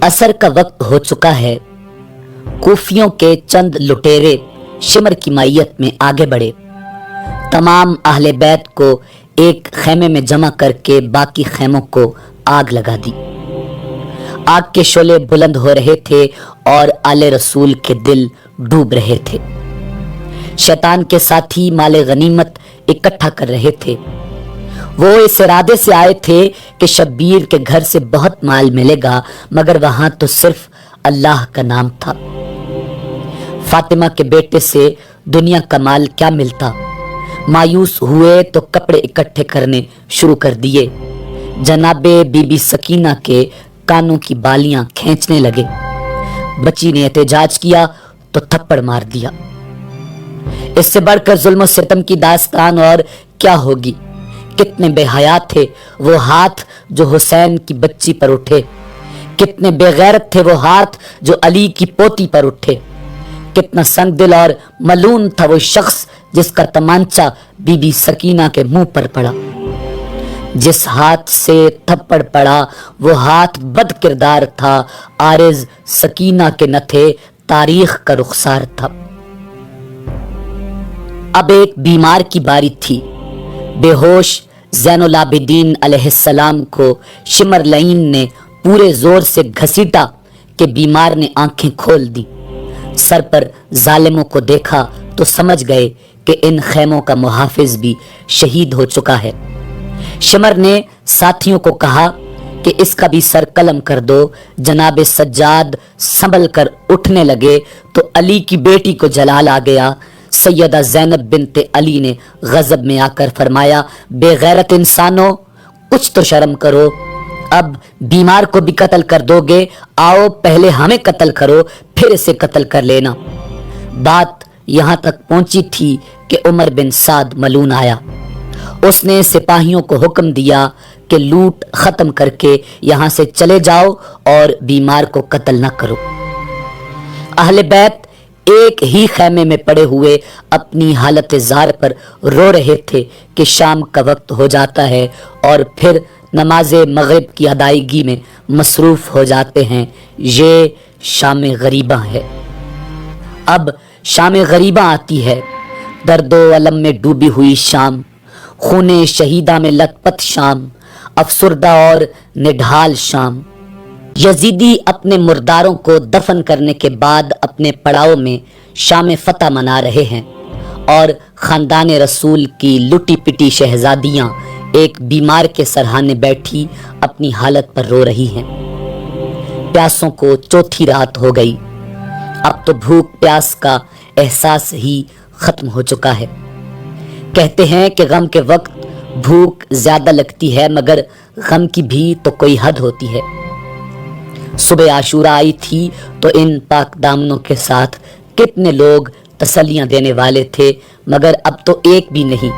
असर का वक्त हो चुका है। कूफियों के चंद लुटेरे शिमर की मायत में आगे बढ़े। तमाम अहले बैत को एक खेमे में जमा करके बाकी खेमों को आग लगा दी। आग के शोले बुलंद हो रहे थे और आले रसूल के दिल डूब रहे थे। शैतान के साथी माले गनीमत इकट्ठा कर रहे थे। वो इस इरादे से आए थे कि शब्बीर के घर से बहुत माल मिलेगा, मगर वहां तो सिर्फ अल्लाह का नाम था। फातिमा के बेटे से दुनिया का माल क्या मिलता। मायूस हुए तो कपड़े इकट्ठे करने शुरू कर दिए। जनाबे बीबी सकीना के कानों की बालियां खींचने लगे। बच्ची ने एहतजाज किया तो थप्पड़ मार दिया। इससे बढ़कर जुल्म सितम की दास्तान और क्या होगी। कितने बेहया थे वो हाथ जो हुसैन की बच्ची पर उठे। कितने बेगैरत थे वो हाथ जो अली की पोती पर उठे। कितना संगदिल और मलून था वो शख्स जिसका तमांचा बीबी सकीना के मुंह पर पड़ा। जिस हाथ से थप्पड़ पड़ा वो हाथ बद किरदार था। आरिज सकीना के न थे, तारीख का रुखसार था। अब एक बीमार की बारी थी। बेहोश ज़ैनुल आबिदीन अलैहिस्सलाम को शिमर लईन ने पूरे जोर से घसीटा कि बीमार ने आंखें खोल दी। सर पर जालिमों को देखा तो समझ गए कि इन खेमों का मुहाफिज भी शहीद हो चुका है। शिमर ने साथियों को कहा कि इसका भी सर कलम कर दो। जनाबे सज्जाद संभल कर उठने लगे तो अली की बेटी को जलाल आ गया। सैयदा ज़ैनब बिनते अली ने गजब में आकर फरमाया, बेगैरत इंसानों, कुछ तो शर्म करो। अब बीमार को भी कत्ल कर दोगे? आओ पहले हमें कत्ल करो, फिर इसे कत्ल कर लेना। बात यहां तक पहुंची थी कि उमर बिन साद मलून आया। उसने सिपाहियों को हुक्म दिया कि लूट खत्म करके यहां से चले जाओ और बीमार को कत्ल न करो। अहले बैत एक ही खेमे में पड़े हुए अपनी हालत जार पर रो रहे थे कि शाम का वक्त हो जाता है और फिर नमाज मगरिब की अदायगी में मसरूफ हो जाते हैं। ये शाम गरीबा है। अब शाम गरीबा आती है। दर्दो अलम में डूबी हुई शाम, खूने शहीदा में लथपथ शाम, अफसुर्दा और निढाल शाम। यजीदी अपने मुर्दारों को दफन करने के बाद अपने पड़ाव में शाम फतह मना रहे हैं और खानदान रसूल की लुटी पिटी शहजादियां एक बीमार के सरहाने बैठी अपनी हालत पर रो रही हैं। प्यासों को चौथी रात हो गई। अब तो भूख प्यास का एहसास ही खत्म हो चुका है। कहते हैं कि गम के वक्त भूख ज्यादा लगती है, मगर गम की भी तो कोई हद होती है। सुबह आशूरा आई थी तो इन पाक दामनों के साथ कितने लोग तसल्लियां देने वाले थे, मगर अब तो एक भी नहीं।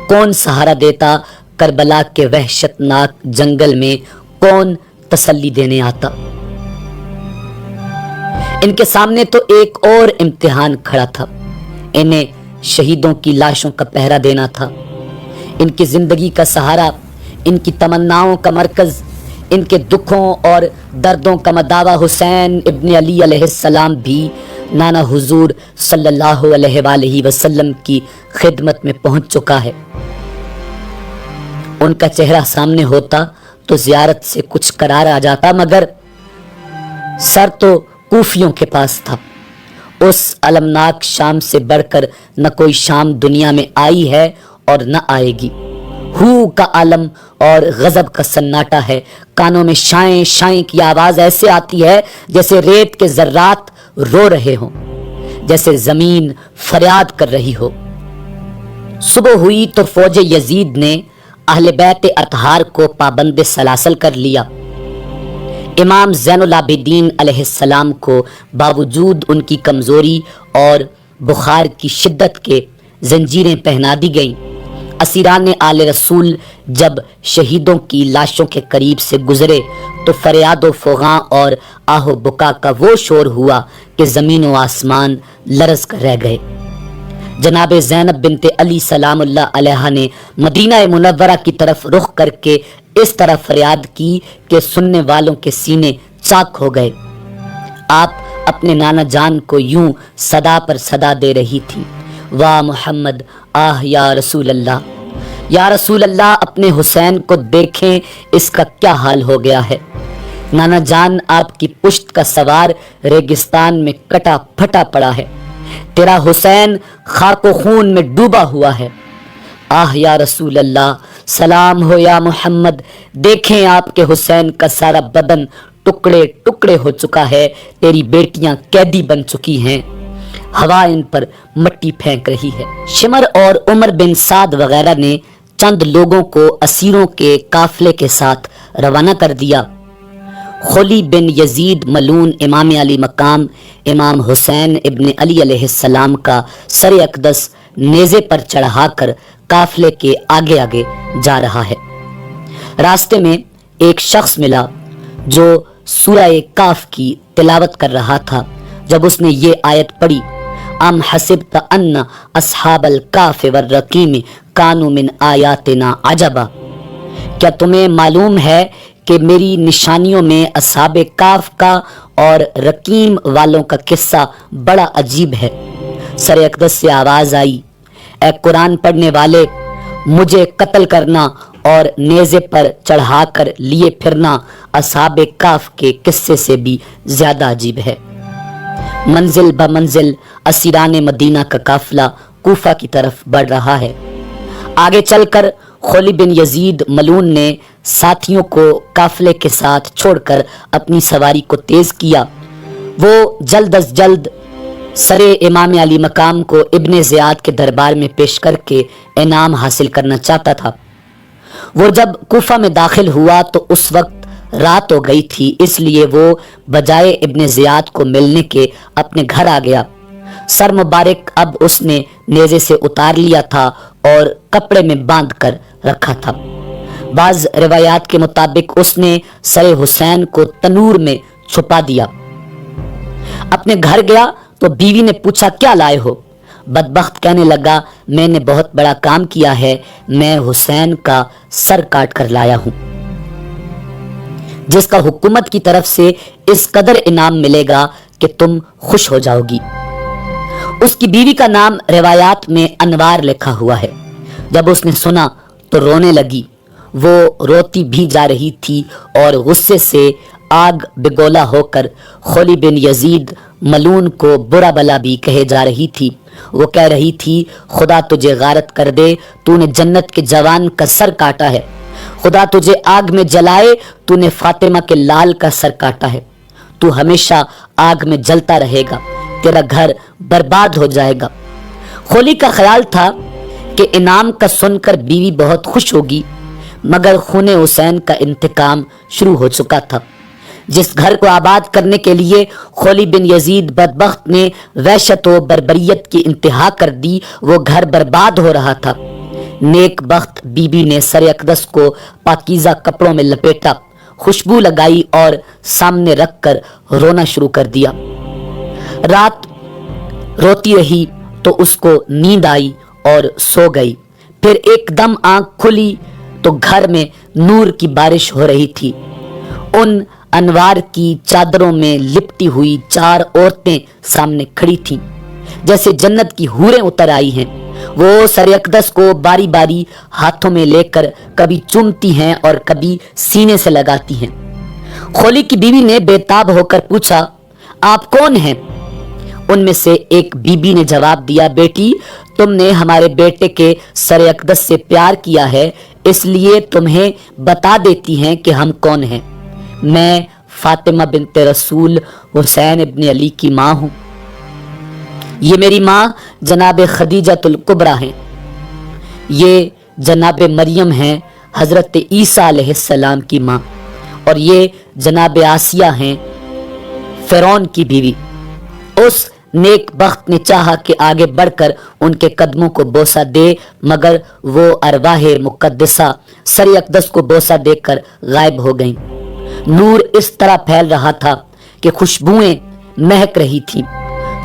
कौन सहारा देता? करबला के वहशतनाक जंगल में कौन तसल्ली देने आता? इनके सामने तो एक और इम्तिहान खड़ा था। इन्हें शहीदों की लाशों का पहरा देना था। इनकी जिंदगी का सहारा, इनकी तमन्नाओं का मरकज, इनके दुखों और दर्दों का मदावा हुसैन इब्न अली अलैहिस्सलाम भी नाना हुजूर सल्लल्लाहु अलैहि वसल्लम की खिदमत में पहुंच चुका है। उनका चेहरा सामने होता तो जियारत से कुछ करार आ जाता, मगर सर तो कूफियों के पास था। उस अलमनाक शाम से बढ़कर न कोई शाम दुनिया में आई है और न आएगी। हू का आलम और गजब का सन्नाटा है। कानों में शाएं शाएं की आवाज ऐसे आती है जैसे रेत के जर्रात रो रहे हों, जैसे जमीन फरियाद कर रही हो। सुबह हुई तो फौज यजीद ने अहले बैत अतहार को पाबंद सलासल कर लिया। इमाम ज़ैनुल आबिदीन अलैहिस्सलाम को बावजूद उनकी कमजोरी और बुखार की शिद्दत के जंजीरें पहना दी गईं। असीरान आले रसूल जब शहीदों की लाशों के करीब से गुजरे तो फरियादो फुगां और आहो बुका का वो शोर हुआ कि ज़मीन व आसमान लरज़ कर रह गए। जनाब ज़ैनब बिनते अली सलामुल्लाह अलैहा ने मदीना मुनव्वरा की तरफ रुख करके इस तरह फरियाद की कि सुनने वालों के सीने चाक हो गए। आप अपने नाना जान को यूं सदा पर सदा दे रही थी, वाह मोहम्मद, आह या रसूल अल्लाह, या रसूल अल्लाह, अपने हुसैन को देखें, इसका क्या हाल हो गया है। नाना जान आपकी पुश्त का सवार रेगिस्तान में कटा फटा पड़ा है, तेरा हुसैन खाको खून में डूबा हुआ है। आह या रसूल अल्लाह, सलाम हो या मोहम्मद, देखें आपके हुसैन का सारा बदन टुकड़े टुकड़े हो चुका है, तेरी बेटियां कैदी बन चुकी हैं, हवा इन पर मट्टी फेंक रही है। शिमर और उमर बिन साद वगैरह ने चंद लोगों को असीरों के काफले के साथ रवाना कर दिया। खुली बिन यजीद मलून इमाम अली मकाम इमाम हुसैन इब्न अली अलैहिस्सलाम का सर अक़दस नेज़े पर चढ़ाकर काफले के आगे आगे जा रहा है। रास्ते में एक शख्स मिला जो सूरह काफ की तिलावत कर रहा था। जब उसने ये आयत पढ़ी, अम हसिबत अन्ना अस्हाबल काफ वर रकीम कानू मिन आयातिना अजबा, क्या तुम्हें मालूम है कि मेरी निशानियों में अस्हाबे काफ का और रकीम वालों का किस्सा बड़ा अजीब है। सर अक़दस से आवाज आई, ए कुरान पढ़ने वाले, मुझे कत्ल करना और नेज़े पर चढ़ाकर लिए फिरना अस्हाबे काफ के किस्से से भी ज्यादा अजीब है। मंजिल ब मंजिल असीरान मदीना का काफिला कूफा की तरफ बढ़ रहा है। आगे चलकर खुली बिन यजीद मलून ने साथियों को काफिले के साथ छोड़कर अपनी सवारी को तेज किया। वो जल्द अज जल्द सरे इमाम अली मकाम को इब्ने ज़ियाद के दरबार में पेश करके इनाम हासिल करना चाहता था। वो जब कूफा में दाखिल हुआ तो उस वक्त रात हो गई थी, इसलिए वो बजाय इब्ने ज़ियाद को मिलने के अपने घर आ गया। सर मुबारक अब उसने नेज़े से उतार लिया था और कपड़े में बांध कर रखा था। बाज रिवायात के मुताबिक उसने सरे हुसैन को तनूर में छुपा दिया। अपने घर गया तो बीवी ने पूछा, क्या लाए हो? बदबख्त कहने लगा, मैंने बहुत बड़ा काम किया है, मैं हुसैन का सर काट कर लाया हूं, जिसका हुकूमत की तरफ से इस कदर इनाम मिलेगा कि तुम खुश हो जाओगी। उसकी बीवी का नाम रिवायात में अनवार लिखा हुआ है। जब उसने सुना तो रोने लगी। वो रोती भी जा रही थी और गुस्से से आग बिगोला होकर खुली बिन यजीद मलून को बुरा भला भी कहे जा रही थी। वो कह रही थी, खुदा तुझे गारत कर दे, तूने जन्नत के जवान का सर काटा है, खुदा तुझे आग में जलाए, तूने फातिमा के लाल का सर काटा है, तू हमेशा आग में जलता रहेगा, तेरा घर बर्बाद हो जाएगा। खोली का ख्याल था कि इनाम का सुनकर बीवी बहुत खुश होगी, मगर खूने हुसैन का इंतकाम शुरू हो चुका था। जिस घर को आबाद करने के लिए खोली बिन यजीद बदबख्त ने वहशत व बर्बरियत की इंतहा कर दी, वो घर बर्बाद हो रहा था। नेक बख्त बीबी ने सर अक़दस को पाकीज़ा कपड़ों में लपेटा, खुशबू लगाई और सामने रखकर रोना शुरू कर दिया। रात रोती रही तो उसको नींद आई और सो गई। फिर एकदम आंख खुली तो घर में नूर की बारिश हो रही थी। उन अनवार की चादरों में लिपटी हुई 4 औरतें सामने खड़ी थीं, जैसे जन्नत की हूरें उतर आई हैं। वो सर अक़दस को बारी बारी हाथों में लेकर कभी चूमती हैं और कभी सीने से लगाती हैं। खोली की बीवी ने बेताब होकर पूछा, आप कौन हैं? उनमें से एक बीबी ने जवाब दिया, बेटी, तुमने हमारे बेटे के सर अक़दस से प्यार किया है, इसलिए तुम्हें बता देती हैं कि हम कौन हैं। मैं फातिमा बिनते रसूल हुसैन इब्न अली की माँ हूँ। ये मेरी माँ जनाब खदीजतुल कुबरा हैं। ये जनाब मरियम हैं, हजरत ईसा अलैहिस्सलाम की माँ, और ये जनाब आसिया हैं, फ़िरौन की बीवी। उस नेक बख्त ने चाहा कि आगे बढ़कर उनके कदमों को बोसा दे, मगर वो अरवाह मुकद्दसा सर अक़दस को बोसा देकर गायब हो गईं। नूर इस तरह फैल रहा था कि खुशबुएं महक रही थीं।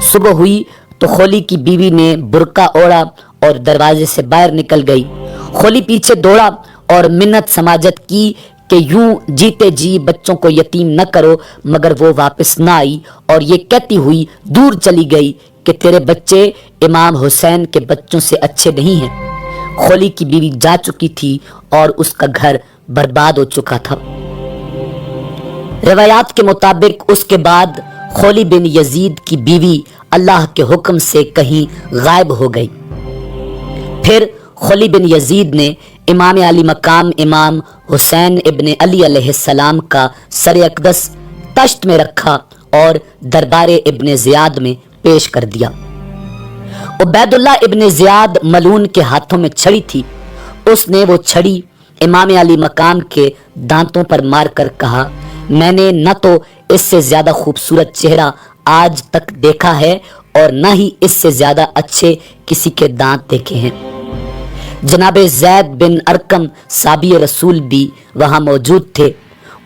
सुबह हुई तो खोली की बीवी ने बुर्का ओढ़ा और दरवाजे से बाहर निकल गई। खोली पीछे दौड़ा और मिन्नत समाजत की کہ यूं जीते जी बच्चों को यतीम न करो, मगर वो वापस ना आई और ये कहती हुई दूर चली गई कि तेरे बच्चे इमाम हुसैन के बच्चों से अच्छे नहीं हैं। खोली की बीवी जा चुकी थी और उसका घर बर्बाद हो चुका था। रिवायात के मुताबिक उसके बाद खोली बिन यजीद की बीवी अल्लाह के हुक्म से कहीं गायब हो गई। फिर खोली बिन यजीद ने इमाम अली मकाम इमाम हुसैन इब्न अली अलैहिस्सलाम का सर अक़दस तश्त में रखा और दरबार इब्न ज़ियाद में पेश कर दिया। उबैदुल्लाह इब्न ज़ियाद मलून के हाथों में छड़ी थी। उसने वो छड़ी इमाम अली मकाम के दांतों पर मारकर कहा, मैंने न तो इससे ज्यादा खूबसूरत चेहरा आज तक देखा है और न ही इससे ज्यादा अच्छे किसी के दांत देखे हैं। जनाब ज़ैद बिन अरकम साबी रसूल भी वहां मौजूद थे।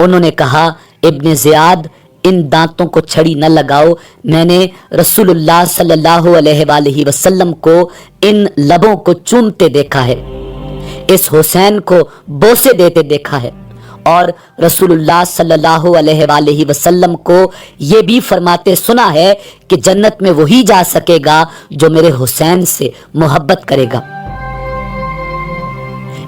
उन्होंने कहा, इब्न ज़ियाद, इन दांतों को छड़ी न लगाओ। मैंने रसूलुल्लाह सल्लल्लाहु अलैहि वसल्लम को इन लबों को चूमते देखा है, इस हुसैन को बोसे देते देखा है और रसूलुल्लाह सल्लल्लाहु अलैहि वसल्लम को ये भी फरमाते सुना है कि जन्नत में वही जा सकेगा जो मेरे हुसैन से मोहब्बत करेगा।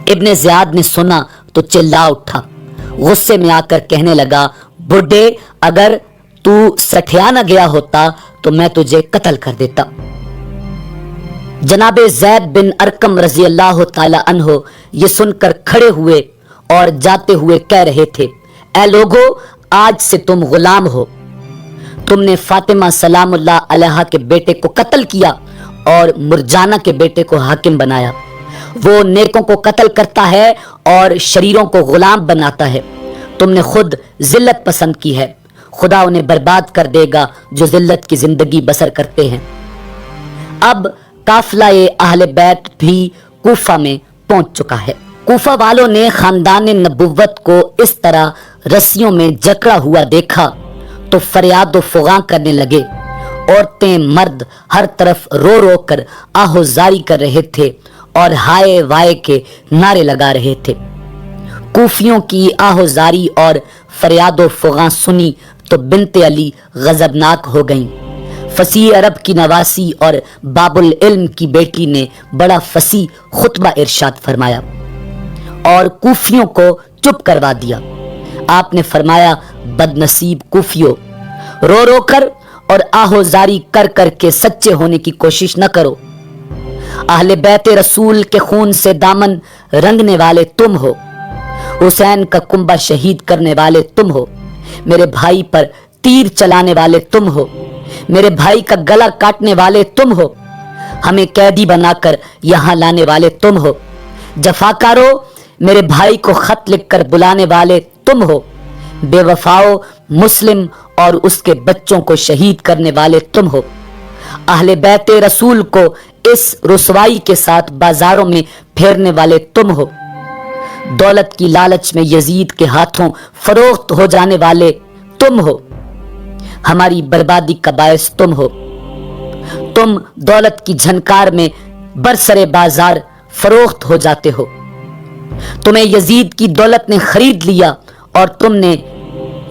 इब्न ज़ियाद ने सुना तो चिल्ला उठा, गुस्से में आकर कहने लगा, बुड्ढे, अगर तू सठिया न गया होता तो मैं तुझे कत्ल कर देता। जनाब ज़ैद बिन अरकम रजी अल्लाह ताला अन्हो ये सुनकर खड़े हुए और जाते हुए कह रहे थे, ऐ लोगो, आज से तुम गुलाम हो। तुमने फातिमा सलामुल्लाह अलैहा के बेटे को कत्ल किया और मुरजाना के बेटे को हाकिम बनाया। वो नेकों को कत्ल करता है और शरीरों को गुलाम बनाता है। तुमने खुद जिल्लत पसंद की है, खुदा उन्हें बर्बाद कर देगा जो जिल्लत की जिंदगी बसर करते हैं। अब काफिला अहले बैत भी कूफा में पहुंच चुका है। कूफा वालों ने खानदान नबुव्वत को इस तरह रस्सियों में जकड़ा हुआ देखा तो फरियाद फुगा करने लगे। औरतें मर्द हर तरफ रो रो कर आहोजारी कर रहे थे और हाय वाय के नारे लगा रहे थे। कूफियों की आहोजारी और फरियाद फुगा सुनी तो बिनते अली गजबनाक हो गईं। फसीह अरब की नवासी और बाबुल इल्म की बेटी ने बड़ा फसी खुतबा इरशाद फरमाया और कूफियों को चुप करवा दिया। आपने फरमाया, बदनसीब कूफियों, रो रो कर और आहोजारी कर कर के सच्चे होने की कोशिश न करो। अहले बैत रसूल के खून से दामन रंगने वाले तुम हो, हुसैन का कुंबा शहीद करने वाले तुम हो, मेरे भाई पर तीर चलाने वाले तुम हो, मेरे भाई का गला काटने वाले तुम हो, हमें कैदी बनाकर यहाँ लाने वाले तुम हो, जफाकारो, मेरे भाई को खत लिखकर बुलाने वाले तुम हो, बेवफाओ, मुस्लिम और उसके बच्चों को शहीद करने वाले तुम हो। अहले बैत रसूल को इस रुसवाई के साथ बाजारों में फेरने वाले तुम हो। दौलत की लालच में यजीद के हाथों फरोख्त हो जाने वाले तुम हो। हमारी बर्बादी का बायस तुम हो। तुम दौलत की झनकार में बरसरे बाजार फरोख्त हो जाते हो। तुम्हें यजीद की दौलत ने खरीद लिया और तुमने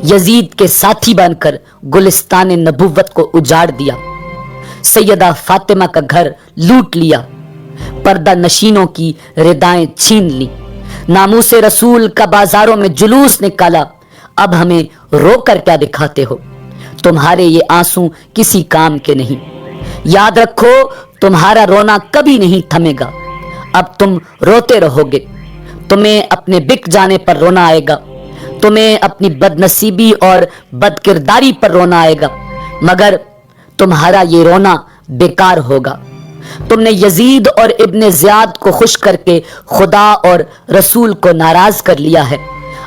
यजीद के साथी बनकर गुलिस्तान नबुव्वत को उजाड़ दिया। सैयदा फातिमा का घर लूट लिया, पर्दा नशीनों की रिदाएं छीन ली, नामूस रसूल का बाजारों में जुलूस निकाला। अब हमें रोकर क्या दिखाते हो? तुम्हारे ये आंसू किसी काम के नहीं। याद रखो, तुम्हारा रोना कभी नहीं थमेगा। अब तुम रोते रहोगे। तुम्हें अपने बिक जाने पर रोना आएगा, तुम्हें अपनी बदनसीबी और बदकिरदारी पर रोना आएगा, मगर तुम्हारा ये रोना बेकार होगा। तुमने यजीद और इब्न ज़ियाद को खुश करके खुदा और रसूल को नाराज कर लिया है।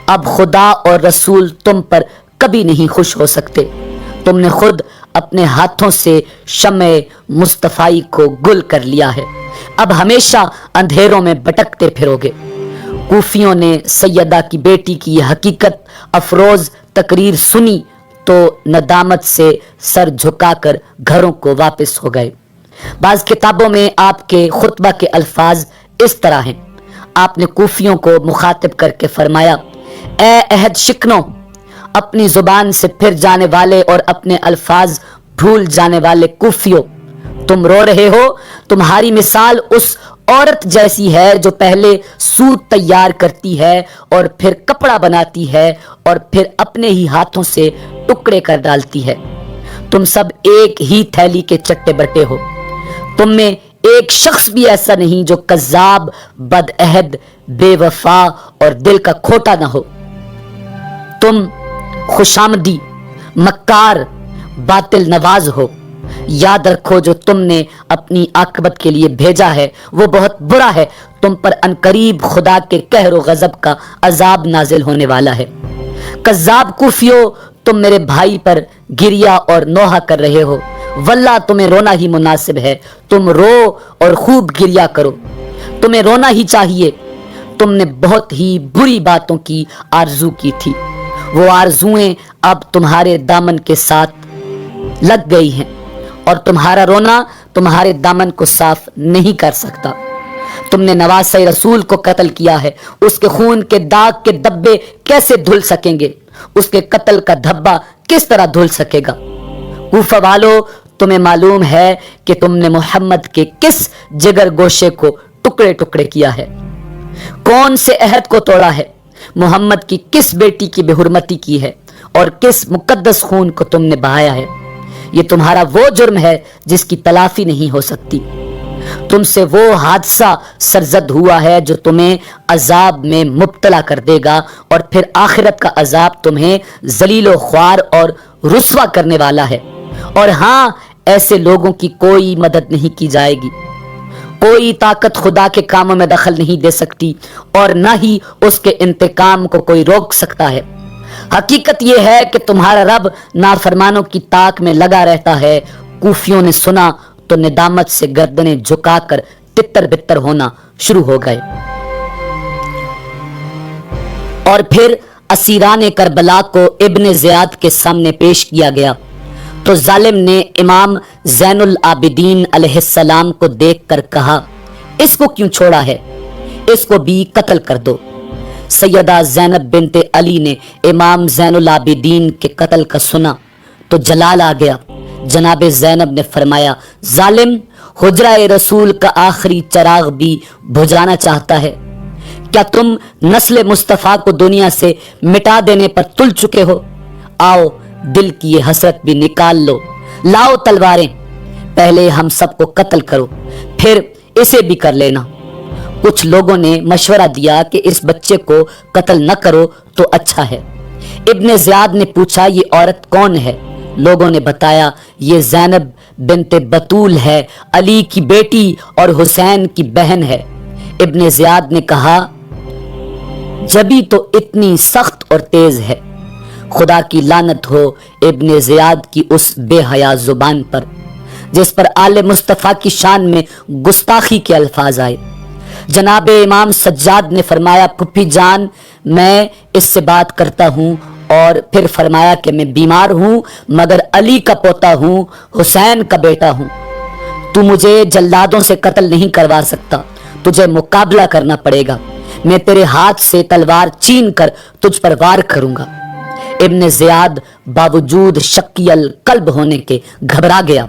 अब खुदा और रसूल तुम पर कभी नहीं खुश हो सकते। तुमने खुद अपने हाथों से शम्ए मुस्तफाई को गुल कर लिया है। अब हमेशा अंधेरों में भटकते फिरोगे। कूफियों ने सैयदा की बेटी की यह हकीकत अफरोज तकरीर सुनी तो नदामत से सर झुकाकर घरों को वापस हो गए। बाज किताबों में आपके खुतबा के अल्फाज इस तरह हैं। आपने कूफियों को मुखातिब करके फरमाया, اے عہد شکنو، اپنی زبان سے پھر جانے والے اور اپنے الفاظ بھول جانے والے کوفیو، تم رو رہے ہو، تمہاری مثال اس عورت جیسی ہے جو پہلے سوت تیار کرتی ہے اور پھر کپڑا بناتی ہے اور پھر اپنے ہی ہاتھوں سے ٹکڑے کر ڈالتی ہے۔ تم سب ایک ہی تھیلی کے چٹے بٹے ہو، تم میں ایک شخص بھی ایسا نہیں جو کذاب، بدعہد، بے وفا اور دل کا کھوٹا نہ ہو۔ تم خوشامدی، مکار، باطل نواز ہو۔ یاد رکھو جو تم نے اپنی عاقبت کے لیے بھیجا ہے وہ بہت برا ہے، تم پر عنقریب خدا کے قہر و غضب کا عذاب نازل ہونے والا ہے۔ کذاب کوفیو، تم میرے بھائی پر گریا اور نوحہ کر رہے ہو، واللہ تمہیں رونا ہی مناسب ہے، تم رو اور خوب گریا کرو، تمہیں رونا ہی چاہیے۔ تم نے بہت ہی بری باتوں کی آرزو کی تھی، وہ آرزویں اب تمہارے دامن کے ساتھ لگ گئی ہیں اور تمہارا رونا تمہارے دامن کو صاف نہیں کر سکتا۔ تم نے نواسہ رسول کو قتل کیا ہے، اس کے خون کے داغ کے دھبے کیسے دھل سکیں گے؟ اس کے قتل کا دھبا کس طرح دھل سکے گا؟ کوفہ والو، تمہیں معلوم ہے کہ تم نے محمد کے کس جگر گوشے کو ٹکڑے ٹکڑے کیا ہے، کون سے عہد کو توڑا ہے، محمد کی کس بیٹی کی بے حرمتی کی ہے اور کس مقدس خون کو تم نے بہایا ہے۔ یہ تمہارا وہ جرم ہے جس کی تلافی نہیں ہو سکتی۔ تم سے وہ حادثہ سرزد ہوا ہے جو تمہیں عذاب میں مبتلا کر دے گا اور پھر آخرت کا عذاب تمہیں ذلیل و خوار اور رسوا کرنے والا ہے۔ اور ہاں، ایسے لوگوں کی کوئی مدد نہیں کی جائے گی، کوئی طاقت خدا کے کاموں میں دخل نہیں دے سکتی اور نہ ہی اس کے انتقام کو کوئی روک سکتا ہے۔ حقیقت یہ ہے کہ تمہارا رب نافرمانوں کی طاق میں لگا رہتا ہے۔ کوفیوں نے سنا تو ندامت سے گردنیں جھکا کر تتر بتر ہونا شروع ہو گئے۔ اور پھر اسیران کربلا کو ابن زیاد کے سامنے پیش کیا گیا تو ظالم نے امام زین العابدین علیہ السلام کو دیکھ کر کہا، اس کو کیوں چھوڑا ہے؟ اس کو بھی قتل کر دو۔ سیدہ زینب بنت علی نے امام زین العابدین کے قتل کا سنا تو جلال آ گیا۔ جناب زینب نے فرمایا، ظالم حجرہ رسول کا آخری چراغ بھی بجھانا چاہتا ہے؟ کیا تم نسل مصطفیٰ کو دنیا سے مٹا دینے پر تل چکے ہو؟ آؤ دل کی یہ حسرت بھی نکال لو، لاؤ تلواریں، پہلے ہم سب کو قتل کرو پھر اسے بھی کر لینا۔ کچھ لوگوں نے مشورہ دیا کہ اس بچے کو قتل نہ کرو تو اچھا ہے۔ ابن زیاد نے پوچھا، یہ عورت کون ہے؟ لوگوں نے بتایا، یہ زینب بنت بطول ہے، علی کی بیٹی اور حسین کی بہن ہے۔ ابن زیاد نے کہا، جبھی تو اتنی سخت اور تیز ہے۔ خدا کی لعنت ہو ابن زیاد کی اس بے حیا زبان پر جس پر آل مصطفیٰ کی شان میں گستاخی کے الفاظ آئے۔ جناب امام سجاد نے فرمایا، پھپھی جان میں اس سے بات کرتا ہوں، اور پھر فرمایا کہ میں بیمار ہوں مگر علی کا پوتا ہوں، حسین کا بیٹا ہوں، تو مجھے جلادوں سے قتل نہیں کروا سکتا، تجھے مقابلہ کرنا پڑے گا، میں تیرے ہاتھ سے تلوار چین کر تجھ پر وار کروں گا۔ ابن زیاد باوجود شکی القلب ہونے کے گھبرا گیا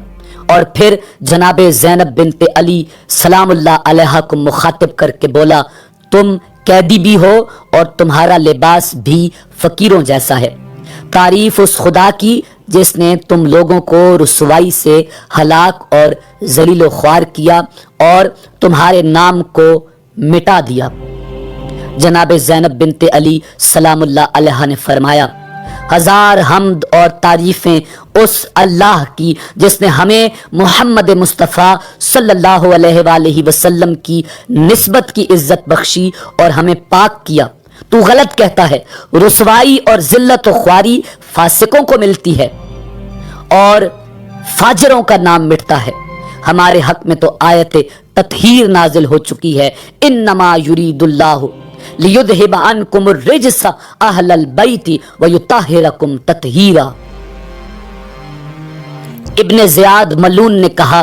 اور پھر جناب زینب بنت علی سلام اللہ علیہ کو مخاطب کر کے بولا، تم قیدی بھی ہو اور تمہارا لباس بھی فقیروں جیسا ہے۔ تعریف اس خدا کی جس نے تم لوگوں کو رسوائی سے ہلاک اور ذلیل و خوار کیا اور تمہارے نام کو مٹا دیا۔ جناب زینب بنت علی سلام اللہ علیہ نے فرمایا، ہزار حمد اور تعریفیں اس اللہ کی جس نے ہمیں محمد مصطفیٰ صلی اللہ علیہ وآلہ وسلم کی نسبت کی عزت بخشی اور ہمیں پاک کیا۔ تو غلط کہتا ہے، رسوائی اور ذلت و خواری فاسقوں کو ملتی ہے اور فاجروں کا نام مٹتا ہے۔ ہمارے حق میں تو آیت تطہیر نازل ہو چکی ہے، انما یرید اللہ لیذہب عنکم الرجس اہل البیت ویطہرکم تطہیرا۔ ابن زیاد ملعون نے کہا،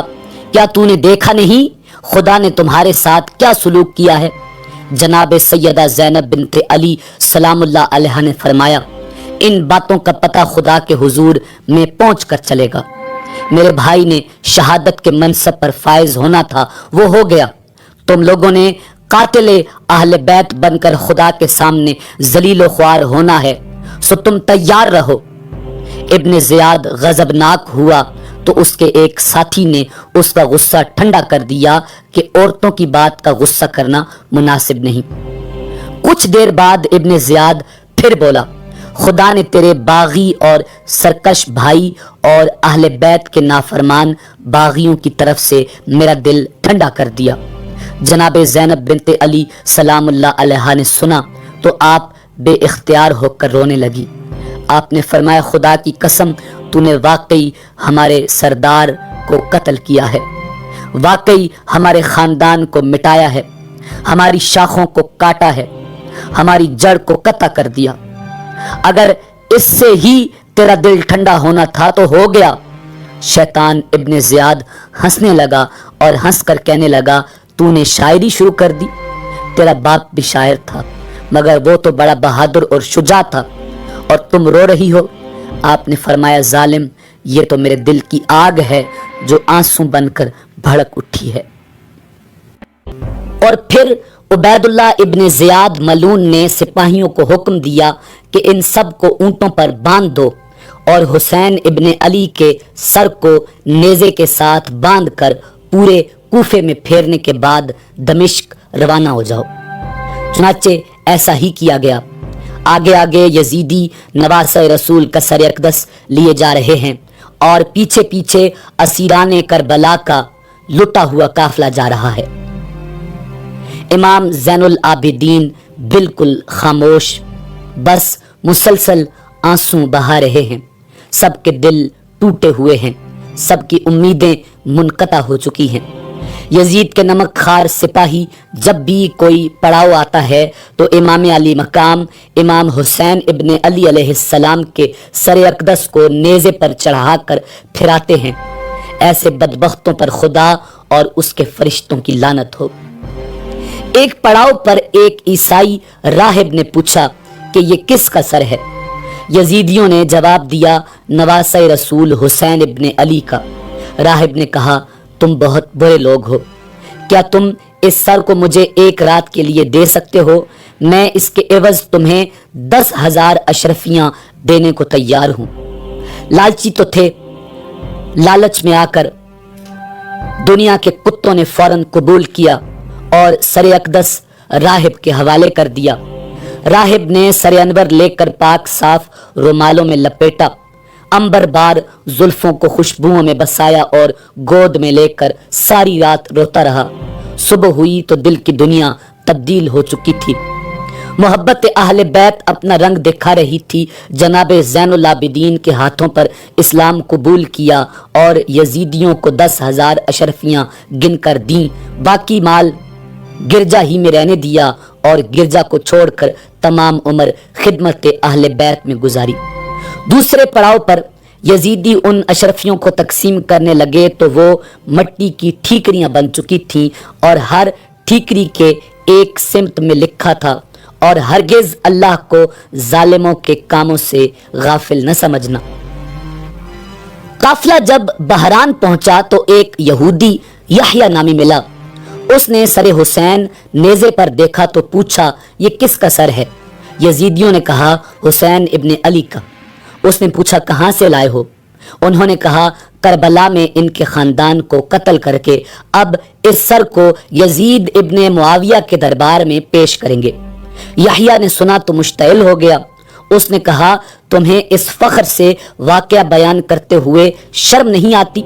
کیا تو نے دیکھا نہیں خدا نے تمہارے ساتھ کیا سلوک کیا ہے؟ जनाब सैयदा ज़ैनब बिनते अली सलामुल्लाह अलैहा ने फरमाया, इन बातों का पता खुदा के हुजूर में पहुंच कर चलेगा। मेरे भाई ने शहादत के मनसब पर फायज होना था, वो हो गया। तुम लोगों ने कातिले अहले बैत बनकर खुदा के सामने जलील ख्वार होना है, सो तुम तैयार रहो। इब्ने ज़ियाद गजबनाक हुआ तो उसके एक साथी ने उसका गुस्सा ठंडा कर दिया कि औरतों की बात का गुस्सा करना मुनासिब नहीं। कुछ देर बाद इब्ने ज़ियाद फिर बोला, खुदा ने तेरे बागी और सरकश भाई और अहले बैत के नाफरमान बागियों की तरफ से मेरा दिल ठंडा कर दिया। जनाब ज़ैनब बिनते अली सलामुल्लाह अलैहा ने सुना तो आप बेइख्तियार होकर रोने लगी। आपने फरमाया, खुदा की कसम, तूने वाकई हमारे सरदार को कत्ल किया है, वाकई हमारे खानदान को मिटाया है, हमारी शाखों को काटा है, हमारी जड़ को कता कर दिया। अगर इससे ही तेरा दिल ठंडा होना था तो हो गया। शैतान इब्ने ज़ियाद हंसने लगा और हंसकर कहने लगा, तूने शायरी शुरू कर दी। तेरा बाप भी शायर था, मगर वो तो बड़ा बहादुर और शुजा था, और तुम रो रही हो। आपने फरमाया, जालिम, ये तो मेरे दिल की आग है जो आंसू बनकर भड़क उठी है। और फिर उबैदुल्लाह इब्ने ज़ियाद मलून ने सिपाहियों को हुक्म दिया कि इन सब को ऊंटों पर बांध दो और हुसैन इब्ने अली के सर को नेज़े के साथ बांधकर पूरे कूफे में फेरने के बाद दमिश्क रवाना हो जाओ। चुनाचे ऐसा ही किया गया। आगे आगे यजीदी नवासे रसूल का सर अक़दस लिए जा रहे हैं और पीछे पीछे असीराने करबला का लुटा हुआ काफिला जा रहा है। इमाम ज़ैनुल आबिदीन बिल्कुल खामोश, बस मुसलसल आंसू बहा रहे हैं। सबके दिल टूटे हुए हैं, सबकी उम्मीदें मुनक़ता हो चुकी हैं। यजीद के नमक खार सिपाही जब भी कोई पड़ाव आता है तो इमाम अली मकाम इमाम हुसैन इब्ने अली अलैहिस्सलाम के सर अक़दस को नेज़े पर चढ़ाकर फिराते हैं। ऐसे बदबख्तों पर खुदा और उसके फरिश्तों की लानत हो। एक पड़ाव पर एक ईसाई राहिब ने पूछा कि ये किसका सर है। यजीदियों ने जवाब दिया, नवासे रसूल हुसैन इब्ने अली का। राहिब ने कहा, तुम बहुत बुरे लोग हो, क्या तुम इस सर को मुझे एक रात के लिए दे सकते हो? मैं इसके एवज तुम्हें 10,000 अशरफियां देने को तैयार हूं। लालची तो थे, लालच में आकर दुनिया के कुत्तों ने फौरन कबूल किया और सर अक़दस राहिब के हवाले कर दिया। राहिब ने सर अनवर लेकर पाक साफ रुमालों में लपेटा, अंबर बार जुल्फों को खुशबुओं में बसाया और गोद में लेकर सारी रात रोता रहा। सुबह हुई तो दिल की दुनिया तब्दील हो चुकी थी। मोहब्बत अहले बैत अपना रंग दिखा रही थी। जनाब ज़ैनुल आबिदीन के हाथों पर इस्लाम कबूल किया और यजीदियों को 10,000 अशरफियां गिनकर दी। बाकी माल गिरजा ही में रहने दिया और गिरजा को छोड़कर तमाम उम्र खिदमत अहले बैत में गुजारी। दूसरे पड़ाव पर यजीदी उन अशरफियों को तकसीम करने लगे तो वो मट्टी की ठीकरियां बन चुकी थीं और हर ठीकरी के एक सिमत में लिखा था, और हरगिज अल्लाह को जालिमों के कामों से गाफिल न समझना। काफिला जब बहरान पहुंचा तो एक यहूदी यहया नामी मिला। उसने सर हुसैन नेज़े पर देखा तो पूछा, ये किसका सर है? यजीदियों ने कहा, हुसैन इब्ने अली का। उसने पूछा, कहाँ से लाए हो? उन्होंने कहा, करबला में इनके खानदान को कत्ल करके अब इस सर को यजीद इब्ने मुआविया के दरबार में पेश करेंगे। यहया ने सुना तो मुश्तइल हो गया। उसने कहा, तुम्हें इस फख्र से वाक़या बयान करते हुए शर्म नहीं आती?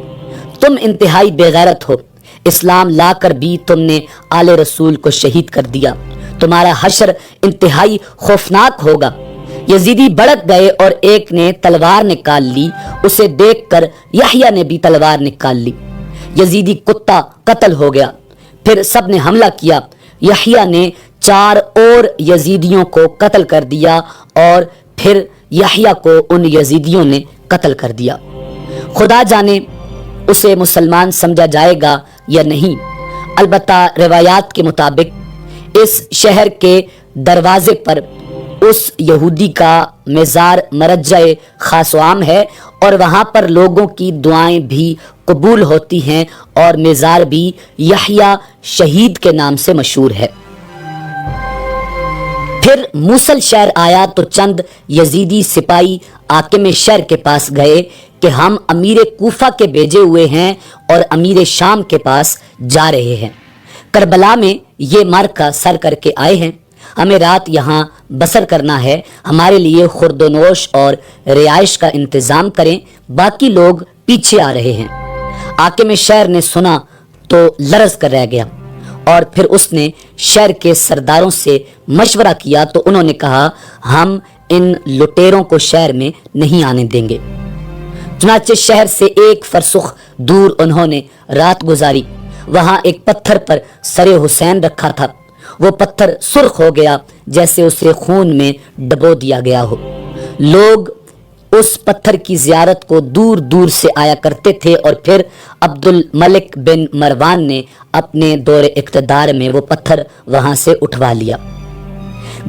तुम इंतहाई बेगैरत हो। इस्लाम लाकर भी तुमने आले रसूल को शहीद कर दिया। तुम्हारा हशर इंतहाई खौफनाक होगा। यजीदी भड़क गए और एक ने तलवार निकाल ली। उसे देखकर यहया ने भी तलवार निकाल ली। यजीदी कुत्ता कत्ल हो गया। फिर सब ने हमला किया। यहया ने 4 और यजीदियों को कत्ल कर दिया और फिर यहया को उन यजीदियों ने कत्ल कर दिया। खुदा जाने उसे मुसलमान समझा जाएगा या नहीं। अलबत्ता रिवायात के मुताबिक اس شہر کے دروازے پر اس یہودی کا مزار مرجع خاص و عام ہے اور وہاں پر لوگوں کی دعائیں بھی قبول ہوتی ہیں اور مزار بھی یحییٰ شہید کے نام سے مشہور ہے۔ پھر موصل شہر آیا تو چند یزیدی سپاہی حاکم شہر کے پاس گئے کہ ہم امیر کوفہ کے بھیجے ہوئے ہیں اور امیر شام کے پاس جا رہے ہیں، کربلا میں یہ معرکہ سر کر کے آئے ہیں، ہمیں رات یہاں بسر کرنا ہے، ہمارے لیے خورد و نوش اور رہائش کا انتظام کریں، باقی لوگ پیچھے آ رہے ہیں۔ حاکم شہر نے سنا تو لرز کر رہ گیا اور پھر اس نے شہر کے سرداروں سے مشورہ کیا تو انہوں نے کہا ہم ان لٹیروں کو شہر میں نہیں آنے دیں گے۔ چنانچہ شہر سے ایک فرسخ دور انہوں نے رات گزاری، وہاں ایک پتھر پر سر حسین رکھا تھا، وہ پتھر سرخ ہو گیا جیسے اسے خون میں ڈبو دیا گیا ہو۔ لوگ اس پتھر کی زیارت کو دور دور سے آیا کرتے تھے اور پھر عبد الملک بن مروان نے اپنے دور اقتدار میں وہ پتھر وہاں سے اٹھوا لیا۔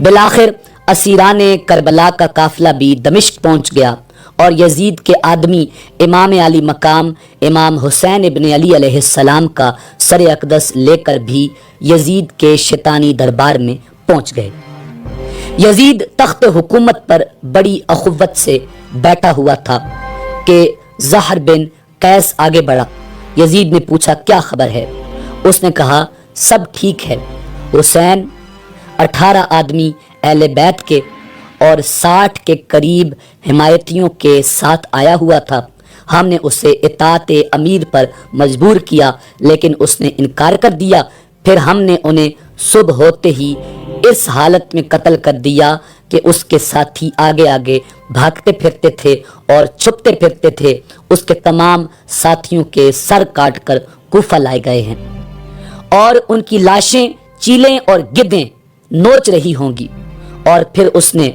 بالآخر اسیران کربلا کا قافلہ بھی دمشق پہنچ گیا اور یزید کے آدمی امام علی مقام امام حسین ابن علی علیہ السلام کا سر اقدس لے کر بھی یزید کے شیطانی دربار میں پہنچ گئے۔ یزید تخت حکومت پر بڑی اخوت سے بیٹھا ہوا تھا کہ زہر بن قیس آگے بڑھا۔ یزید نے پوچھا کیا خبر ہے؟ اس نے کہا سب ٹھیک ہے، حسین 18 آدمی اہل بیت کے اور 60 کے قریب حمایتیوں کے ساتھ آیا ہوا تھا، ہم نے اسے اطاعت امیر پر مجبور کیا لیکن اس نے انکار کر دیا، پھر ہم نے انہیں صبح ہوتے ہی اس حالت میں قتل کر دیا کہ اس کے ساتھی آگے آگے بھاگتے پھرتے تھے اور چھپتے پھرتے تھے، اس کے تمام ساتھیوں کے سر کاٹ کر کوفہ لائے گئے ہیں اور ان کی لاشیں چیلیں اور گدیں نوچ رہی ہوں گی۔ اور پھر اس نے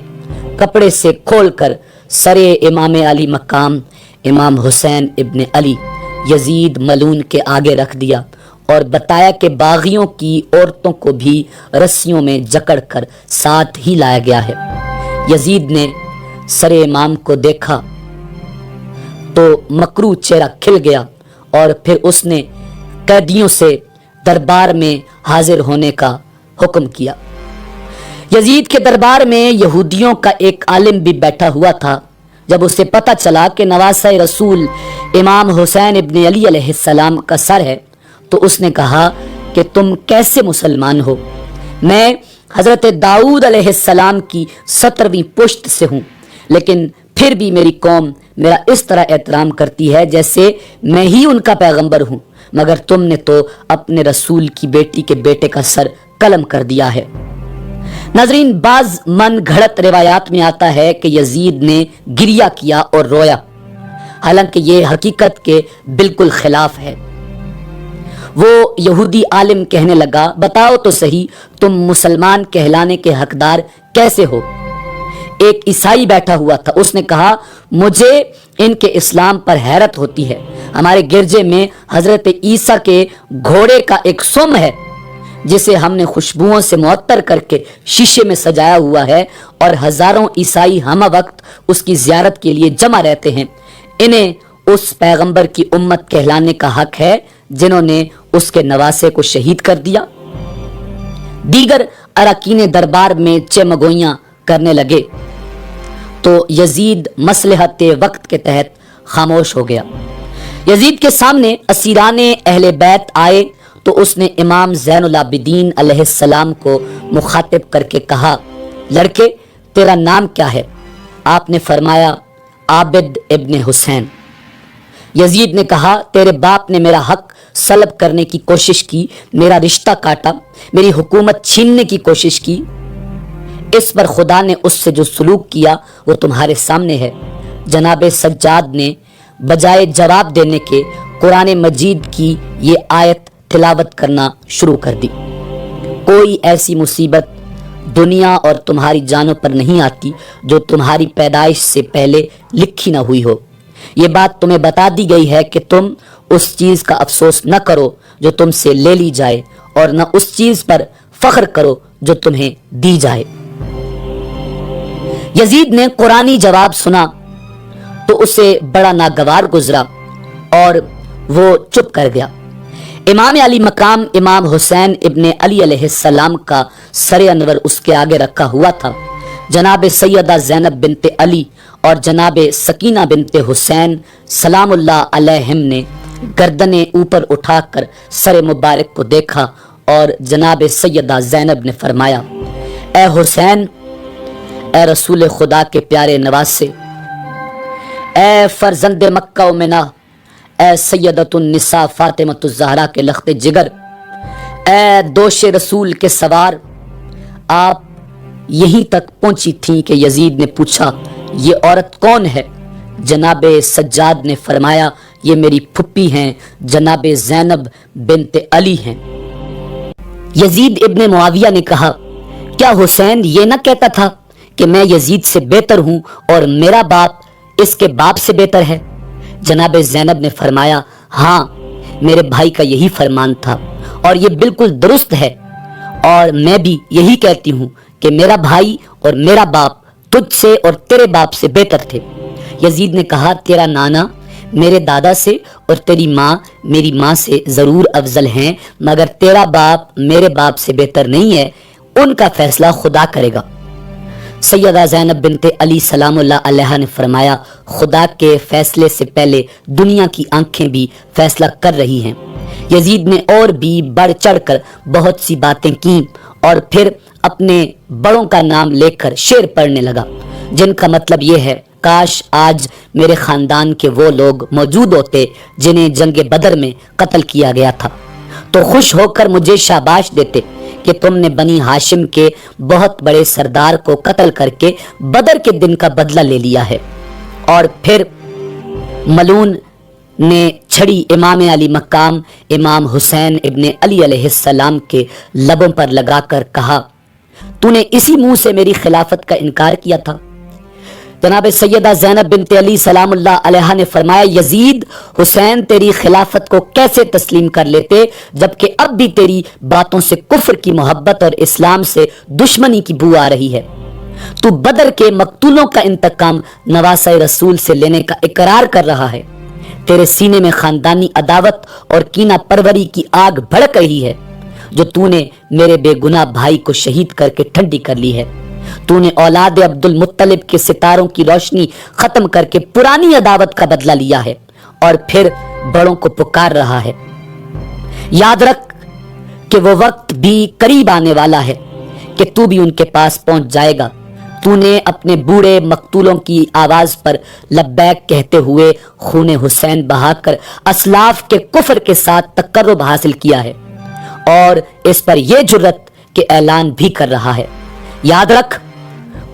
کپڑے سے کھول کر سر امام علی مقام امام حسین ابن علی یزید ملعون کے آگے رکھ دیا اور بتایا کہ باغیوں کی عورتوں کو بھی رسیوں میں جکڑ کر ساتھ ہی لایا گیا ہے۔ یزید نے سر امام کو دیکھا تو مکروہ چہرہ کھل گیا اور پھر اس نے قیدیوں سے دربار میں حاضر ہونے کا حکم کیا۔ یزید کے دربار میں یہودیوں کا ایک عالم بھی بیٹھا ہوا تھا۔ جب اسے پتہ چلا کہ نواسہ رسول امام حسین ابن علی علیہ السلام کا سر ہے تو اس نے کہا کہ تم کیسے مسلمان ہو؟ میں حضرت داؤد علیہ السلام کی 17ویں پشت سے ہوں، لیکن پھر بھی میری قوم میرا اس طرح احترام کرتی ہے جیسے میں ہی ان کا پیغمبر ہوں، مگر تم نے تو اپنے رسول کی بیٹی کے بیٹے کا سر قلم کر دیا ہے۔ ناظرین، بعض من گھڑت روایات میں آتا ہے کہ یزید نے گریہ کیا اور رویا، حالانکہ یہ حقیقت کے بالکل خلاف ہے۔ وہ یہودی عالم کہنے لگا بتاؤ تو صحیح تم مسلمان کہلانے کے حقدار کیسے ہو؟ ایک عیسائی بیٹھا ہوا تھا، اس نے کہا مجھے ان کے اسلام پر حیرت ہوتی ہے، ہمارے گرجے میں حضرت عیسیٰ کے گھوڑے کا ایک سم ہے جسے ہم نے خوشبوؤں سے معطر کر کے شیشے میں سجایا ہوا ہے اور ہزاروں عیسائی ہمہ وقت اس کی زیارت کے لیے جمع رہتے ہیں، انہیں اس پیغمبر کی امت کہلانے کا حق ہے جنہوں نے اس کے نواسے کو شہید کر دیا۔ دیگر اراکین دربار میں چمگوئیاں کرنے لگے تو یزید مصلحت وقت کے تحت خاموش ہو گیا۔ یزید کے سامنے اسیران اہل بیت آئے تو اس نے امام زین العابدین علیہ السلام کو مخاطب کر کے کہا لڑکے تیرا نام کیا ہے؟ آپ نے فرمایا عابد ابن حسین۔ یزید نے کہا تیرے باپ نے میرا حق سلب کرنے کی کوشش کی، میرا رشتہ کاٹا، میری حکومت چھیننے کی کوشش کی، اس پر خدا نے اس سے جو سلوک کیا وہ تمہارے سامنے ہے۔ جناب سجاد نے بجائے جواب دینے کے قرآن مجید کی یہ آیت تلاوت کرنا شروع کر دی، کوئی ایسی مصیبت دنیا اور تمہاری جانوں پر نہیں آتی جو تمہاری پیدائش سے پہلے لکھی نہ ہوئی ہو۔ یہ بات تمہیں بتا دی گئی ہے کہ تم اس چیز کا افسوس نہ کرو جو تم سے لے لی جائے اور نہ اس چیز پر फख्र करो जो तुम्हें दी जाए। यजीद ने कुरानी जवाब सुना तो उसे बड़ा नागवार गुजरा और वो चुप कर गया। इमाम अली मकाम इमाम हुसैन इब्ने अली अलैहिस्सलाम का सर अनवर उसके आगे रखा हुआ था। जनाब सैयदा ज़ैनब बिनते अली और जनाब सकीना बिनते हुसैन सलामुल्लाह अलैहिम ने गर्दने ऊपर उठाकर सर मुबारक को देखा और जनाब सैयदा ज़ैनब ने फरमाया, ए हुसैन, ए रसूल खुदा के प्यारे नवासे, ए फरजंद मक्का व मिना, ए सैयदतुन निसा फातिमतुज़ ज़हरा के लख्ते जिगर, ए दोश रसूल के सवार, आप यहीं तक पहुंची थी कि यजीद ने पूछा, ये औरत कौन है? जनाब सज्जाद ने फरमाया, ये मेरी फुप्पी हैं, जनाब ज़ैनब बिनते अली हैं। यजीद इब्ने मुआविया ने कहा, क्या हुसैन ये ना कहता था कि मैं यजीद से बेहतर हूं और मेरा बाप इसके बाप से बेहतर है? जनाब ज़ैनब ने फरमाया, हाँ, मेरे भाई का यही फरमान था और ये बिल्कुल दुरुस्त है, और मैं भी यही कहती हूँ कि मेरा भाई और मेरा बाप तुझसे और तेरे बाप से बेहतर थे। यजीद ने कहा, तेरा नाना मेरे दादा से और तेरी माँ मेरी माँ से ज़रूर अफजल हैं, मगर तेरा बाप मेरे बाप से बेहतर नहीं है, उनका फैसला खुदा करेगा। सैयदा ज़ैनब बिनते अली सलामुल्लाह अलैहा ने फरमाया, खुदा के फैसले से पहले दुनिया की आंखें भी फैसला कर रही हैं। यजीद ने और भी बढ़ चढ़ कर बहुत सी बातें की और फिर अपने बड़ों का नाम लेकर शेर पढ़ने लगा, जिनका मतलब ये है, काश आज मेरे खानदान के वो लोग मौजूद होते जिन्हें जंग बदर में कत्ल किया गया था, तो खुश होकर मुझे शाबाश देते कि तुमने बनी हाशिम के बहुत बड़े सरदार को कत्ल करके बदर के दिन का बदला ले लिया है। और फिर मलून ने छड़ी इमाम अली मकाम इमाम हुसैन इब्ने अली अलैहिस्सलाम के लबों पर लगाकर कहा, तूने इसी मुंह से मेरी खिलाफत का इनकार किया था। जनाब सैयदा ज़ैनब बिनते अली सलामुल्लाह अलैहा ने फरमाया, यजीद, हुसैन तेरी खिलाफत को कैसे तस्लीम कर लेते जबकि अब भी तेरी बातों से कुफ्र की मोहब्बत और इस्लाम से दुश्मनी की बू आ रही है। तू बदर के मकतूलों का इंतकाम नवासा रसूल से लेने का इकरार कर रहा है। तेरे सीने में खानदानी अदावत और कीना परवरी की आग भड़क रही है, जो तूने मेरे बेगुनाह भाई को शहीद करके ठंडी कर ली है। तूने औलाद अब्दुल मुत्तलिब के सितारों की रोशनी खत्म करके पुरानी अदावत का बदला लिया है और फिर बड़ों को पुकार रहा है। याद रख कि वो वक्त भी करीब आने वाला है कि तू भी उनके पास पहुंच जाएगा। तूने अपने बूढ़े मकतूलों की आवाज पर लब्बैक कहते हुए खूने हुसैन बहाकर असलाफ के कुफ्र के साथ तकर्रुब हासिल किया है और इस पर यह जुर्रत के ऐलान भी कर रहा है। याद रख,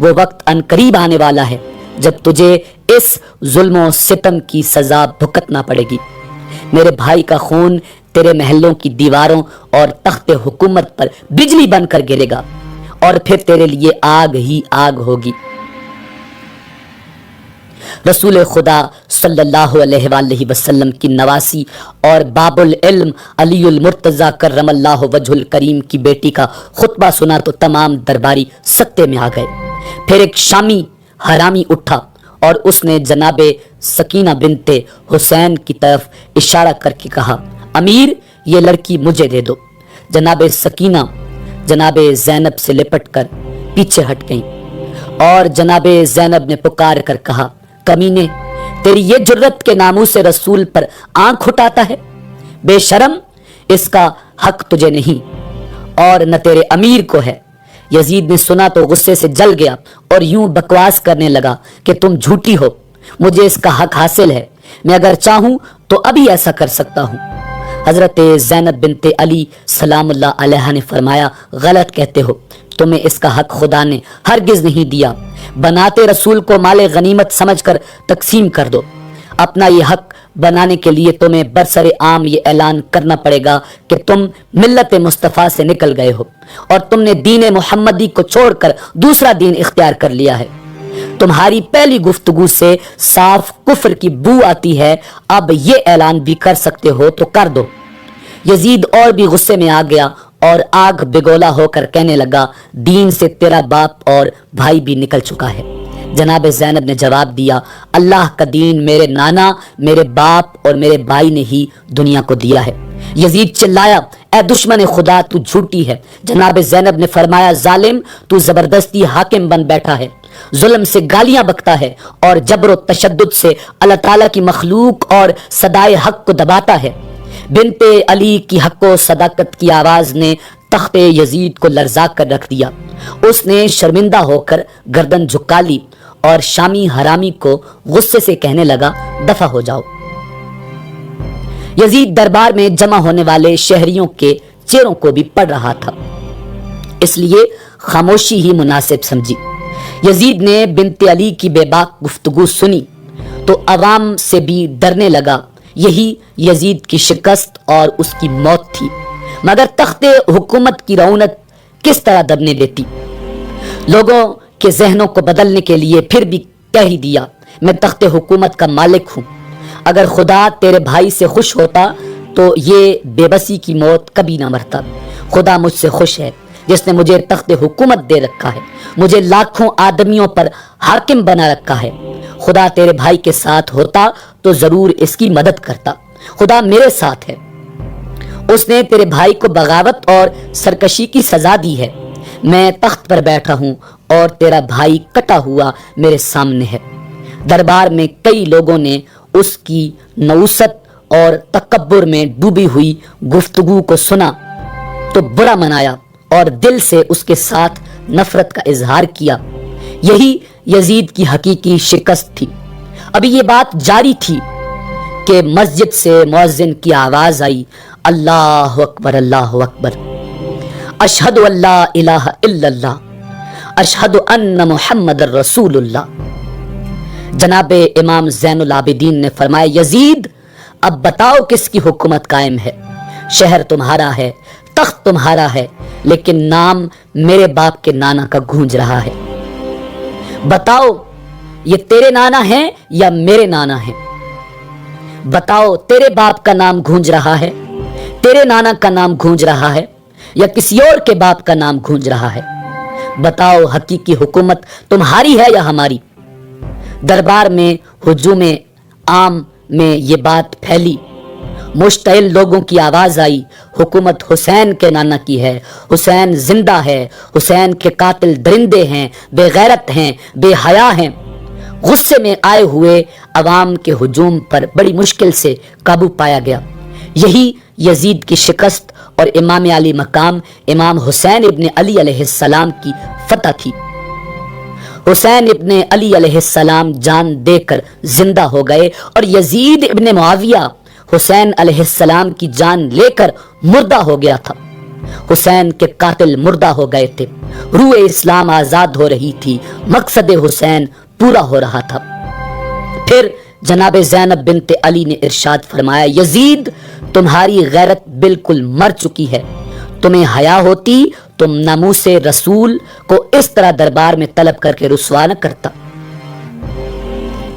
वो वक्त अनकरीब आने वाला है जब तुझे इस जुल्म और सितम की सजा भुगतना पड़ेगी। मेरे भाई का खून तेरे महलों की दीवारों और तख्ते हुकूमत पर बिजली बनकर गिरेगा और फिर तेरे लिए आग ही आग होगी। रसूल खुदा सल्लल्लाहु अलैहि वसल्लम की नवासी और बाबुल इल्म अलीउल मुर्तज़ा करमल्लाहु वजहुल करीम की बेटी का खुतबा सुना तो तमाम दरबारी सत्ते में आ गए। फिर एक शामी हरामी उठा और उसने जनाबे सकीना बिनते हुसैन की तरफ इशारा करके कहा, अमीर, ये लड़की मुझे दे दो। जनाबे सकीना जनाबे ज़ैनब से लिपट कर पीछे हट गईं और जनाबे ज़ैनब ने पुकार कर कहा, कमीने, तेरी ये जुर्रत के नामू से रसूल पर आंख उठाता है? बेशरम, इसका हक तुझे नहीं और न तेरे अमीर को है। यजीद ने सुना तो गुस्से से जल गया और यूं बकवास करने लगा कि तुम झूठी हो, मुझे इसका हक हासिल है, मैं अगर चाहूं तो अभी ऐसा कर सकता हूं। हजरत ज़ैनब बिनते अली सलामुल्लाह अलैहा ने फरमाया, गलत कहते हो, तुम्हें इसका हक खुदा ने हरगिज नहीं दिया। बनाते रसूल को माले गनीमत समझकर तकसीम कर दो। अपना ये हक बनाने के लिए तुम्हें बरसरे आम ये ऐलान करना पड़ेगा कि तुम मिल्लत मुस्तफ़ा से निकल गए हो और तुमने दीन मुहम्मदी को छोड़कर दूसरा दीन इख्तियार कर लिया है। तुम्हारी पहली गुफ्तगू से साफ कुफ्र की बू आती है, अब ये ऐलान भी कर सकते हो तो कर दो। यजीद और भी गुस्से में आ गया اور آگ بگولا ہو کر کہنے لگا دین سے تیرا باپ اور بھائی بھی نکل چکا ہے۔ جناب زینب نے جواب دیا اللہ کا دین میرے نانا، میرے باپ اور میرے بھائی نے ہی دنیا کو دیا ہے۔ یزید چلایا اے دشمن خدا تو جھوٹی ہے۔ جناب زینب نے فرمایا ظالم تو زبردستی حاکم بن بیٹھا ہے، ظلم سے گالیاں بکتا ہے اور جبر و تشدد سے اللہ تعالیٰ کی مخلوق اور صدائے حق کو دباتا ہے۔ بنت علی کی حق و صداقت کی آواز نے تخت یزید کو لرزا کر رکھ دیا۔ اس نے شرمندہ ہو کر گردن جھکا لی اور شامی حرامی کو غصے سے کہنے لگا دفع ہو جاؤ۔ یزید دربار میں جمع ہونے والے شہریوں کے چہروں کو بھی پڑھ رہا تھا، اس لیے خاموشی ہی مناسب سمجھی۔ یزید نے بنت علی کی بے باک گفتگو سنی تو عوام سے بھی ڈرنے لگا۔ یہی یزید کی شکست اور اس کی موت تھی، مگر تخت حکومت کی رونق کس طرح دبنے دیتی۔ لوگوں کے ذہنوں کو بدلنے کے لیے پھر بھی کہہ ہی دیا میں تخت حکومت کا مالک ہوں۔ اگر خدا تیرے بھائی سے خوش ہوتا تو یہ بے بسی کی موت کبھی نہ مرتا۔ خدا مجھ سے خوش ہے جس نے مجھے تخت حکومت دے رکھا ہے، مجھے لاکھوں آدمیوں پر حاکم بنا رکھا ہے۔ خدا تیرے بھائی کے ساتھ ہوتا تو ضرور اس کی مدد کرتا۔ خدا میرے ساتھ ہے، اس نے تیرے بھائی کو بغاوت اور سرکشی کی سزا دی ہے۔ میں تخت پر بیٹھا ہوں اور تیرا بھائی کٹا ہوا میرے سامنے ہے۔ دربار میں کئی لوگوں نے اس کی نوست اور تکبر میں ڈوبی ہوئی گفتگو کو سنا تو برا منایا اور دل سے اس کے ساتھ نفرت کا اظہار کیا۔ یہی یزید کی حقیقی شکست تھی۔ ابھی یہ بات جاری تھی کہ مسجد سے مؤذن کی آواز آئی اللہ اکبر اللہ اکبر، اشہد ان لا الہ الا اللہ، اشہد ان محمد رسول اللہ۔ جناب امام زین العابدین نے فرمایا یزید اب بتاؤ کس کی حکومت قائم ہے؟ شہر تمہارا ہے، تخت تمہارا ہے، لیکن نام میرے باپ کے نانا کا گونج رہا ہے۔ بتاؤ یہ تیرے نانا ہیں یا میرے نانا ہیں؟ بتاؤ تیرے باپ کا نام گونج رہا ہے، تیرے نانا کا نام گونج رہا ہے یا کسی اور کے باپ کا نام گونج رہا ہے؟ بتاؤ حقیقی حکومت تمہاری ہے یا ہماری؟ دربار میں ہجوم عام میں یہ بات پھیلی، مشتعل لوگوں کی آواز آئی حکومت حسین کے نانا کی ہے، حسین زندہ ہے، حسین کے قاتل درندے ہیں، بے غیرت ہیں، بے حیا ہیں۔ غصے میں آئے ہوئے عوام کے ہجوم پر بڑی مشکل سے قابو پایا گیا۔ یہی یزید کی شکست اور امام علی مقام امام حسین ابن علی علیہ السلام کی فتح تھی۔ حسین ابن علی علیہ السلام جان دے کر زندہ ہو گئے اور یزید ابن معاویہ حسین علیہ السلام کی جان لے کر مردہ ہو گیا تھا۔ حسین کے قاتل مردہ ہو گئے تھے، روح اسلام آزاد ہو رہی تھی، مقصد حسین پورا ہو رہا تھا۔ پھر جناب زینب بنت علی نے ارشاد فرمایا یزید تمہاری غیرت بالکل مر چکی ہے، تمہیں حیا ہوتی تم ناموس رسول کو اس طرح دربار میں طلب کر کے رسوا نہ کرتا۔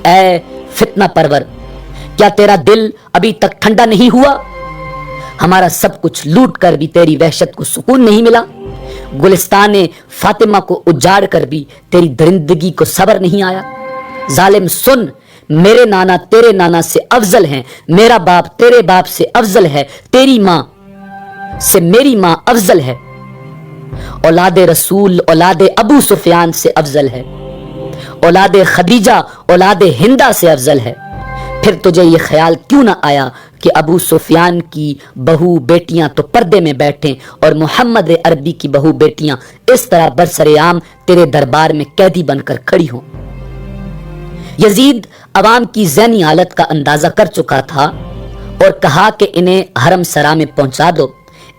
اے فتنہ پرور، کیا تیرا دل ابھی تک ٹھنڈا نہیں ہوا؟ ہمارا سب کچھ لوٹ کر بھی تیری وحشت کو سکون نہیں ملا، گلستان فاطمہ کو اجاڑ کر بھی تیری درندگی کو صبر نہیں آیا۔ ظالم سن، میرے نانا تیرے نانا سے افضل ہیں، میرا باپ تیرے باپ سے افضل ہے، تیری ماں سے میری ماں افضل ہے، اولاد رسول اولاد ابو سفیان سے افضل ہے، اولاد خدیجہ اولاد ہندہ سے افضل ہے۔ پھر تجھے یہ خیال کیوں نہ آیا کہ ابو سفیان کی بہو بیٹیاں تو پردے میں بیٹھیں اور محمد عربی کی بہو بیٹیاں اس طرح برسرعام تیرے دربار میں قیدی بن کر کھڑی ہوں؟ یزید عوام کی ذہنی حالت کا اندازہ کر چکا تھا اور کہا کہ انہیں حرم سرا میں پہنچا دو۔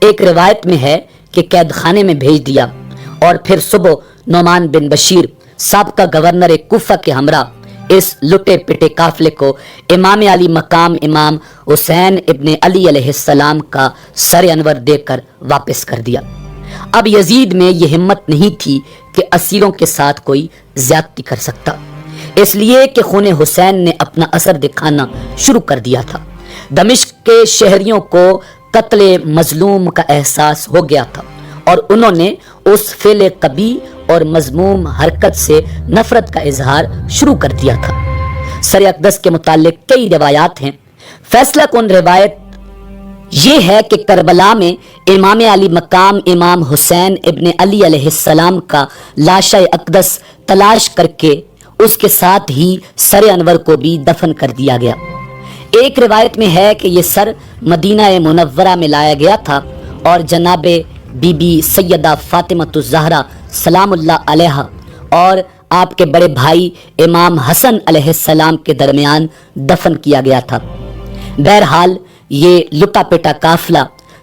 ایک روایت میں ہے کہ قید خانے میں بھیج دیا اور پھر صبح نعمان بن بشیر سابقہ گورنر کوفہ کے ہمراہ اس لٹے پٹے قافلے کو امام علی مقام امام حسین ابن علی علیہ السلام کا سر انور دے کر واپس کر دیا۔ اب یزید میں یہ ہمت نہیں تھی کہ اسیروں کے ساتھ کوئی زیادتی کر سکتا، اس لیے کہ خون حسین نے اپنا اثر دکھانا شروع کر دیا تھا۔ دمشق کے شہریوں کو قتل مظلوم کا احساس ہو گیا تھا اور انہوں نے اس فعل قبیح اور مذموم حرکت سے نفرت کا اظہار شروع کر دیا تھا۔ سر اقدس کے متعلق کئی روایات ہیں۔ فیصلہ کن روایت یہ ہے کہ کربلا میں امام علی مقام امام حسین ابن علی علیہ السلام کا لاش اقدس تلاش کر کے اس کے ساتھ ہی سر انور کو بھی دفن کر دیا گیا۔ ایک روایت میں ہے کہ یہ سر مدینہ منورہ میں لایا گیا تھا اور جناب بی بی سیدہ فاطمہ الزہرا سلام اللہ علیہا اور آپ کے بڑے بھائی امام حسن علیہ السلام کے درمیان دفن کیا گیا تھا۔ بہرحال یہ لٹا پٹا قافلہ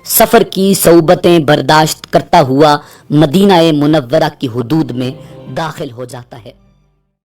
سفر کی صعوبتیں برداشت کرتا ہوا مدینہ منورہ کی حدود میں داخل ہو جاتا ہے۔